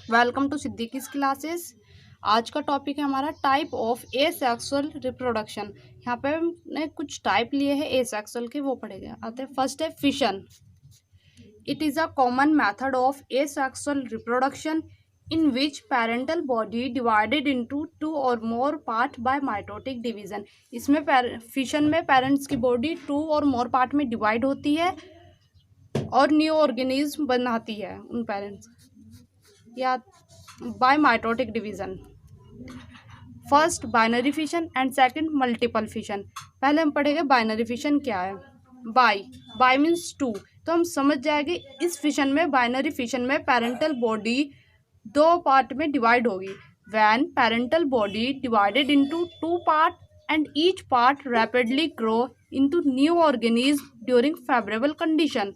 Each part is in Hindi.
Welcome to Siddiqui's classes. आज का टॉपिक है हमारा टाइप ऑफ एसेक्सुअल रिप्रोडक्शन। यहाँ पे हमने कुछ टाइप लिए हैं एसेक्सुअल के, वो पढ़ेंगे। आते हैं, फर्स्ट है fission. It is a common method of asexual reproduction in which parental body divided into two or more part by mitotic division. इसमें फिशन में पेरेंट्स की body two or more part में डिवाइड होती है और न्यू ऑर्गेनिज्म बनाती है उन पेरेंट्स या by mitotic division. First binary fission and second multiple fission. पहले हम पढ़ेंगे बाइनरी फिशन क्या है। बाई मीन्स टू, तो हम समझ जाएंगे इस फिशन में, बाइनरी फिशन में पेरेंटल बॉडी दो पार्ट में डिवाइड होगी। When parental body divided into two part and each part rapidly grow into new organism during favourable condition.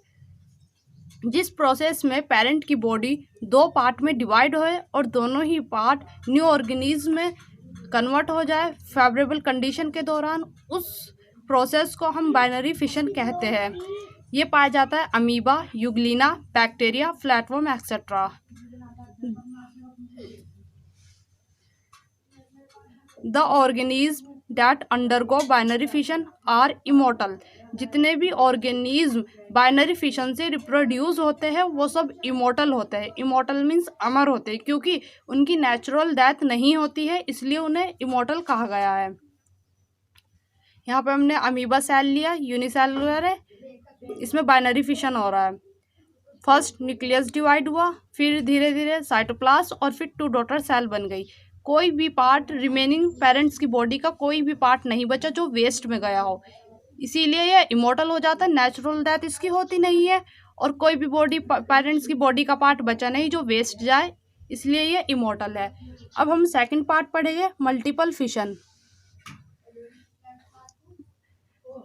जिस प्रोसेस में पेरेंट की बॉडी दो पार्ट में डिवाइड होए और दोनों ही पार्ट न्यू ऑर्गेनिज्म में कन्वर्ट हो जाए फेवरेबल कंडीशन के दौरान, उस प्रोसेस को हम बाइनरी फिशन कहते हैं। ये पाया जाता है amoeba, euglena, bacteria, flatworm etcetera. The organism that undergo binary fission are immortal. जितने भी ऑर्गेनिज्म बाइनरी फिशन से रिप्रोड्यूस होते हैं वो सब इमोर्टल होते हैं। इमोर्टल मीन्स अमर होते हैं, क्योंकि उनकी नेचुरल डेथ नहीं होती है, इसलिए उन्हें इमोर्टल कहा गया है। यहाँ पे हमने अमीबा सेल लिया, यूनिसेलुलर है, इसमें बाइनरी फिशन हो रहा है। फर्स्ट न्यूक्लियस डिवाइड हुआ, फिर धीरे धीरे साइटोप्लाज्म और फिर टू डॉटर सेल बन गई। कोई भी पार्ट रिमेनिंग पेरेंट्स की बॉडी का कोई भी पार्ट नहीं बचा जो वेस्ट में गया हो, इसीलिए ये इमोर्टल हो जाता है। नेचुरल डेथ इसकी होती नहीं है, और कोई भी बॉडी पेरेंट्स की बॉडी का पार्ट बचा नहीं जो वेस्ट जाए, इसलिए ये इमोर्टल है। अब हम सेकंड पार्ट पढ़ेंगे, multiple fission.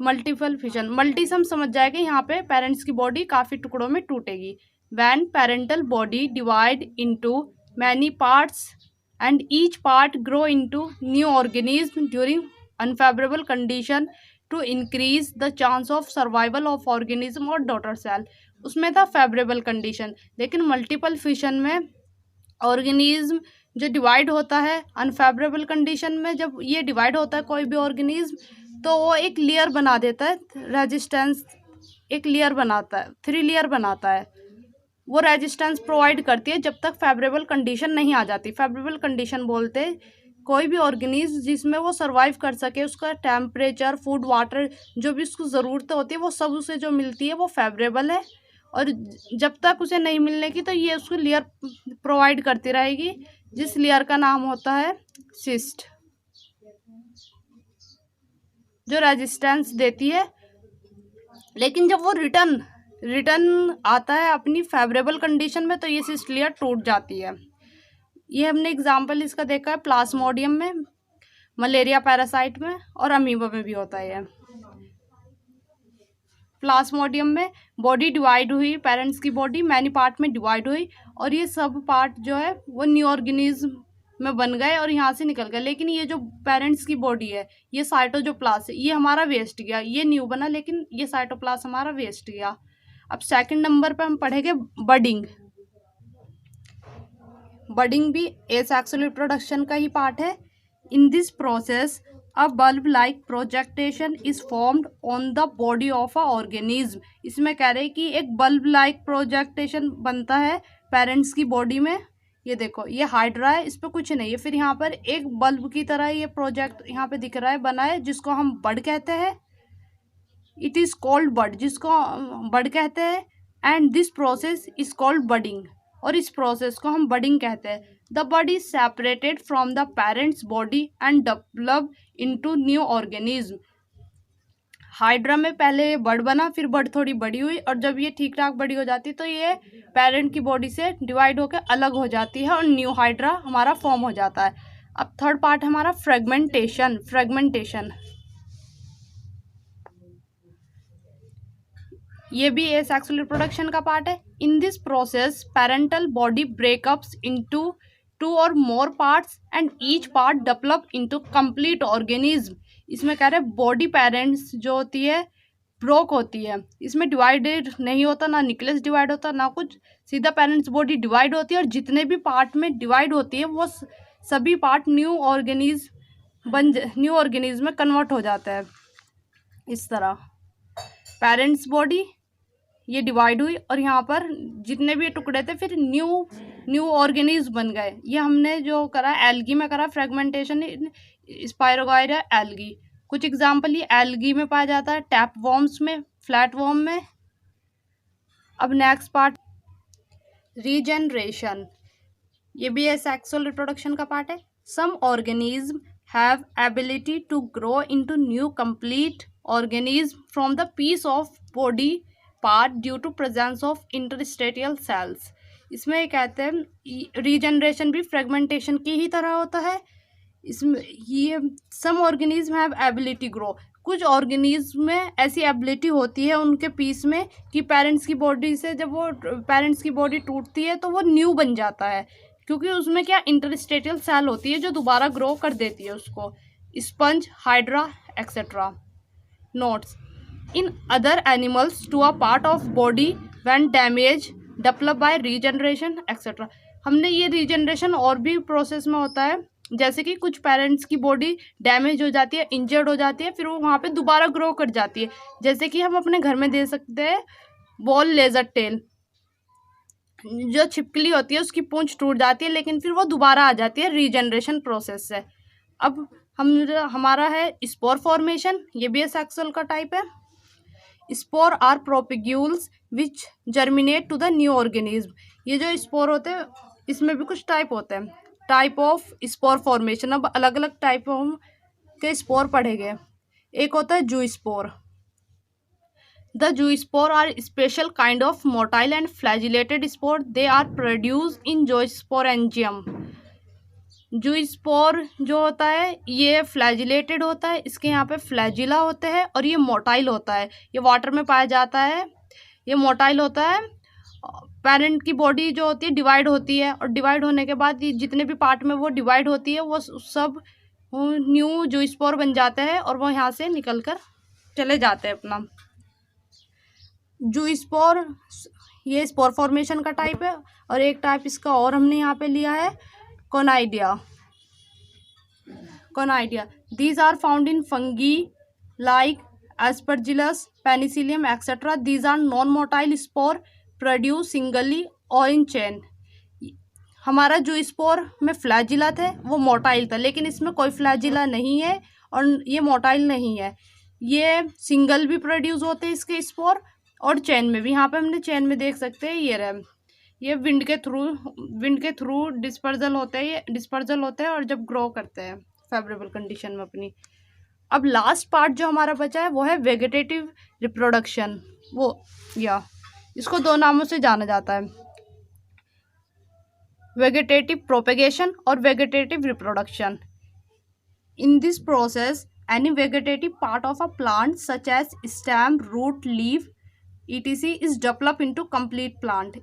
Multiple fission, multi से हम समझ जाएंगे यहाँ पे पेरेंट्स की बॉडी काफ़ी टुकड़ों में टूटेगी। When parental body divide into many parts and each part grow into new organism during unfavorable condition to increase the chance of survival of organism और daughter cell। उसमें था फेवरेबल कंडीशन, लेकिन मल्टीपल फिशन में ऑर्गेनिज्म जो डिवाइड होता है अनफेवरेबल कंडीशन में, जब ये डिवाइड होता है कोई भी ऑर्गेनिज्म, तो वो एक लेयर बना देता है, रेजिस्टेंस एक लेयर बनाता है, 3 लेयर बनाता है। वो रेजिस्टेंस प्रोवाइड करती है जब तक फेवरेबल कंडीशन नहीं आ जाती। फेवरेबल कंडीशन बोलते कोई भी ऑर्गेनिज्म जिसमें वो सर्वाइव कर सके, उसका टेम्परेचर, फूड, वाटर जो भी उसको ज़रूरत होती है वो सब उसे जो मिलती है वो फेवरेबल है। और जब तक उसे नहीं मिलने की तो ये उसको लेयर प्रोवाइड करती रहेगी, जिस लेयर का नाम होता है सिस्ट, जो रेजिस्टेंस देती है। लेकिन जब वो रिटर्न आता है अपनी फेवरेबल कंडीशन में, तो ये सिस्ट लेयर टूट जाती है। ये हमने एग्जांपल इसका देखा है प्लाज्मोडियम में, मलेरिया पैरासाइट में और अमीबा में भी होता है। प्लाज्मोडियम में बॉडी डिवाइड हुई, पेरेंट्स की बॉडी मैनी पार्ट में डिवाइड हुई, और ये सब पार्ट जो है वो न्यू ऑर्गेनिज्म में बन गए और यहाँ से निकल गए। लेकिन ये जो पेरेंट्स की बॉडी है, ये साइटोप्लाज्म है, ये हमारा वेस्ट गया। ये न्यू बना लेकिन ये साइटोप्लाज्म हमारा वेस्ट गया। अब सेकंड नंबर पे हम पढ़ेंगे बडिंग। बडिंग भी एसेक्सुअल रिप्रोडक्शन का ही पार्ट है। In this process a bulb like projectation is formed on the body of a organism. इसमें कह रहे हैं कि एक बल्ब लाइक प्रोजेक्टेशन बनता है पेरेंट्स की बॉडी में। ये देखो, ये हाइड्रा है, इस पर कुछ नहीं है, फिर यहाँ पर एक बल्ब की तरह ये प्रोजेक्ट यहाँ पे दिख रहा है, बना है, जिसको हम बड कहते हैं। इट इज़ कॉल्ड बड, जिसको बड कहते हैं, and this process is called budding, और इस प्रोसेस को हम बडिंग कहते हैं। The bud is separated from the parents body and develop into new organism. Hydra में पहले बड बना, फिर बड थोड़ी बड़ी हुई, और जब ये ठीक ठाक बड़ी हो जाती तो ये पेरेंट की बॉडी से डिवाइड होकर अलग हो जाती है और न्यू हाइड्रा हमारा फॉर्म हो जाता है। अब थर्ड पार्ट हमारा फ्रेगमेंटेशन। ये भी एसेक्सुअल रिप्रोडक्शन का पार्ट है। In this process parental body breakups into two or more parts and each part develop into complete organism. इसमें कह रहे हैं बॉडी पेरेंट्स जो होती है ब्रोक होती है, इसमें डिवाइडेड नहीं होता, ना न्यूक्लियस डिवाइड होता, ना कुछ, सीधा पेरेंट्स बॉडी डिवाइड होती है और जितने भी पार्ट में डिवाइड होती है वो सभी पार्ट न्यू ऑर्गेनिज्म में कन्वर्ट हो जाता है। इस तरह पेरेंट्स बॉडी ये डिवाइड हुई और यहाँ पर जितने भी टुकड़े थे फिर न्यू ऑर्गेनिज्म बन गए। ये हमने जो करा एल्गी में करा, फ्रेगमेंटेशन स्पायरोगाइरा एल्गी। कुछ एग्जांपल ये एल्गी में पाया जाता है, टैप वॉर्म्स में, फ्लैट वॉर्म में। अब नेक्स्ट पार्ट रीजनरेशन, ये भी सेक्सुअल रिप्रोडक्शन का पार्ट है। Some organism have ability to grow into new complete organism from the piece of body part due to presence of interstitial cells. इसमें कहते हैं रीजनरेशन भी फ्रेगमेंटेशन की ही तरह होता है। इसमें ये some organism have ability grow, कुछ ऑर्गेनिज्म में ऐसी एबिलिटी होती है उनके पीस में कि पेरेंट्स की बॉडी से जब वो पेरेंट्स की बॉडी टूटती है तो वो न्यू बन जाता है, क्योंकि उसमें क्या इंटरस्टेटियल सेल होती है जो दोबारा ग्रो कर देती है उसको। Sponge, hydra etcetera. Notes, in other animals to a part of body when damage develop by regeneration etcetera. हमने ये रीजनरेशन और भी प्रोसेस में होता है, जैसे कि कुछ पेरेंट्स की बॉडी डैमेज हो जाती है, इंजर्ड हो जाती है, फिर वो वहाँ पे दोबारा ग्रो कर जाती है। जैसे कि हम अपने घर में दे सकते हैं बॉल लेजर टेल, जो छिपकली होती है उसकी पूंछ टूट जाती है लेकिन फिर वो दोबारा आ जाती है रीजनरेशन प्रोसेस से। अब हमारा है स्पोर फॉर्मेशन, ये भी सेक्सुअल का टाइप है। Spore are propagules which germinate to the new organism. ये जो स्पोर होते हैं इसमें भी कुछ टाइप होते हैं, टाइप ऑफ स्पोर फॉर्मेशन। अब अलग अलग टाइप के स्पोर पढ़ेंगे। एक होता है zoospore. The zoospore are special kind of motile and flagellated spore, they are produce in zoosporangium. Zoospore जो होता है ये फ्लैजिलेटेड होता है, इसके यहाँ पे फ्लैजिला होते हैं और ये मोटाइल होता है, ये वाटर में पाया जाता है, ये मोटाइल होता है। पेरेंट की बॉडी जो होती है डिवाइड होती है और डिवाइड होने के बाद ये जितने भी पार्ट में वो डिवाइड होती है वो सब न्यू जू स्पोर बन जाते हैं और वो यहाँ से निकल कर चले जाते हैं अपना। जू स्पोर ये स्पोर फॉर्मेशन का टाइप है। और एक टाइप इसका और हमने यहाँ पे लिया है conidia. These are found in fungi like aspergillus, penicillium etcetera. These are non motile spore produce singly or in chain. हमारा जो स्पोर में फ्लैजिला थे वो मोटाइल था, लेकिन इसमें कोई फ्लैजिला नहीं है और ये मोटाइल नहीं है। ये सिंगल भी प्रोड्यूस होते हैं इसके स्पोर और चेन में भी। यहाँ पे हमने चेन में देख सकते हैं ये विंड के थ्रू डिस्पर्जल होते हैं और जब ग्रो करते हैं फेवरेबल कंडीशन में अपनी। अब लास्ट पार्ट जो हमारा बचा है वो है वेजिटेटिव रिप्रोडक्शन। इसको दो नामों से जाना जाता है, वेजिटेटिव प्रोपेगेशन और vegetative reproduction. In this process any vegetative part of a plant such as stem, root, leaf etc is develop into complete plant.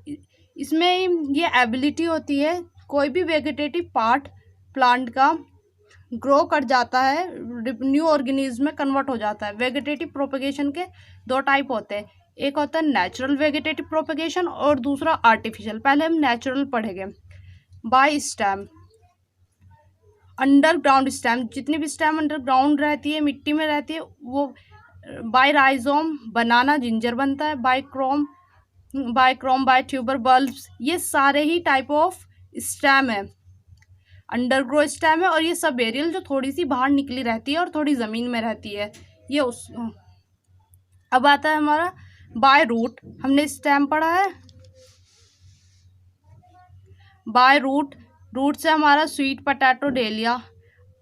इसमें ये एबिलिटी होती है कोई भी वेजिटेटिव पार्ट प्लांट का ग्रो कर जाता है, न्यू ऑर्गेनिज्म में कन्वर्ट हो जाता है। वेजिटेटिव प्रोपेगेशन के दो टाइप होते हैं, एक होता है नेचुरल वेजिटेटिव प्रोपेगेशन और दूसरा आर्टिफिशियल। पहले हम नेचुरल पढ़ेंगे। बाय स्टेम, अंडरग्राउंड स्टेम, जितनी भी स्टेम अंडरग्राउंड रहती है, मिट्टी में रहती है, वो बाय राइजोम बनाना जिंजर बनता है, by corm by tuber bulbs. ये सारे ही टाइप ऑफ स्टेम है, अंडरग्रो स्टेम है। और ये सब एरियल जो थोड़ी सी बाहर निकली रहती है और थोड़ी ज़मीन में रहती है, ये उस। अब आता है हमारा बाय रूट, हमने स्टेम पढ़ा है। बाय रूट से हमारा स्वीट पोटैटो, डेलिया।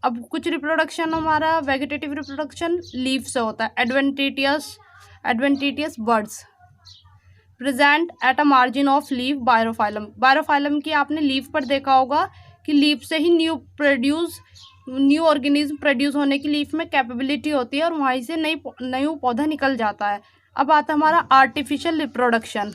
अब कुछ रिप्रोडक्शन हमारा वेजिटेटिव रिप्रोडक्शन लीफ से होता है। Adventitious buds present at a margin of leaf, bryophyllum की आपने लीफ पर देखा होगा कि लीफ से ही न्यू ऑर्गेनिज्म प्रोड्यूस होने की लीफ में कैपेबिलिटी होती है और वहीं से नई पौधा निकल जाता है। अब आता है हमारा artificial reproduction,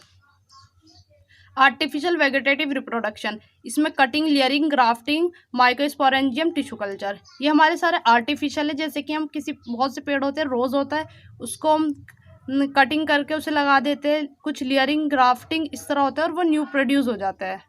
artificial vegetative reproduction. इसमें cutting, layering, grafting, microsporangium, tissue culture, ये हमारे सारे आर्टिफिशियल है। जैसे कि हम बहुत से पेड़ होते हैं, रोज़ होता है, उसको हम कटिंग करके उसे लगा देते हैं, कुछ लेयरिंग ग्राफ्टिंग इस तरह होता है और वो न्यू प्रोड्यूस हो जाता है।